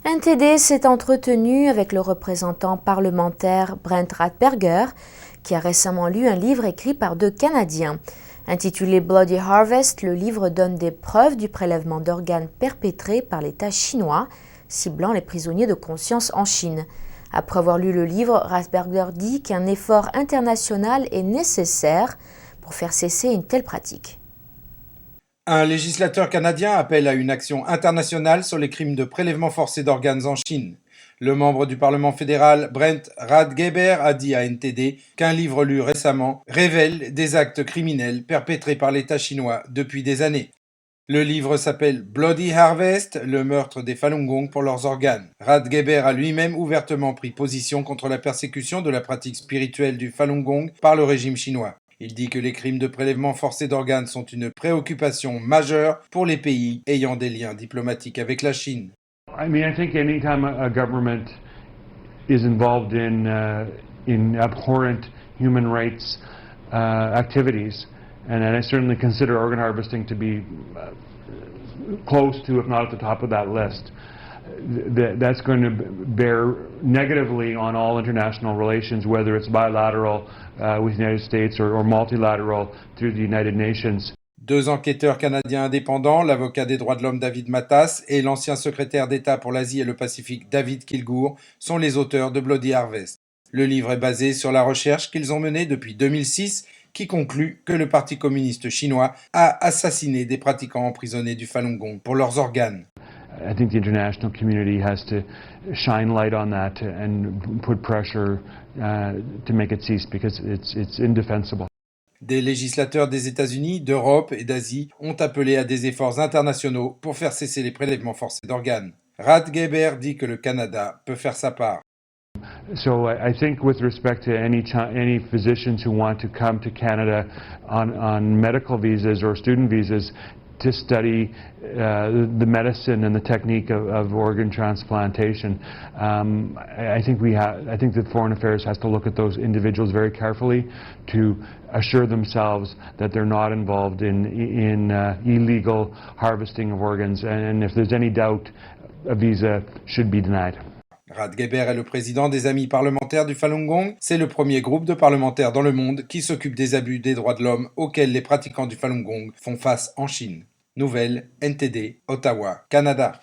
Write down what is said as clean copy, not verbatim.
NTD s'est entretenu avec le représentant parlementaire Brent Rathberger, qui a récemment lu un livre écrit par deux Canadiens. Intitulé Bloody Harvest, le livre donne des preuves du prélèvement d'organes perpétré par l'État chinois, ciblant les prisonniers de conscience en Chine. Après avoir lu le livre, Rathberger dit qu'un effort international est nécessaire pour faire cesser une telle pratique. Un législateur canadien appelle à une action internationale sur les crimes de prélèvement forcé d'organes en Chine. Le membre du Parlement fédéral Brent Rathgeber a dit à NTD qu'un livre lu récemment révèle des actes criminels perpétrés par l'État chinois depuis des années. Le livre s'appelle Bloody Harvest, le meurtre des Falun Gong pour leurs organes. Rathgeber a lui-même ouvertement pris position contre la persécution de la pratique spirituelle du Falun Gong par le régime chinois. Il dit que les crimes de prélèvement forcé d'organes sont une préoccupation majeure pour les pays ayant des liens diplomatiques avec la Chine. I think anytime a government is involved in abhorrent human rights activities, and I certainly consider organ harvesting to be close to, if not at the top of that list, that's going to bear negatively on all international relations, whether it's bilateral with the United States or multilateral through the United Nations. Deux enquêteurs canadiens indépendants, l'avocat des droits de l'homme David Matas et l'ancien secrétaire d'État pour l'Asie et le Pacifique David Kilgour, sont les auteurs de Bloody Harvest. Le livre est basé sur la recherche qu'ils ont menée depuis 2006, qui conclut que le Parti communiste chinois a assassiné des pratiquants emprisonnés du Falun Gong pour leurs organes. I think the international community has to shine light on that and put pressure to make it cease because it's indefensible. Des législateurs des États-Unis, d'Europe et d'Asie ont appelé à des efforts internationaux pour faire cesser les prélèvements forcés d'organes. Rathgeber dit que le Canada peut faire sa part. So I think with respect to any physicians who want to come to Canada on medical visas or student visas to study the medicine and the technique of organ transplantation, I think that Foreign Affairs has to look at those individuals very carefully to assure themselves that they're not involved in illegal harvesting of organs, and if there's any doubt, a visa should be denied. Rathgeber est le président des Amis parlementaires du Falun Gong. C'est le premier groupe de parlementaires dans le monde qui s'occupe des abus des droits de l'homme auxquels les pratiquants du Falun Gong font face en Chine. Nouvelle, NTD, Ottawa, Canada.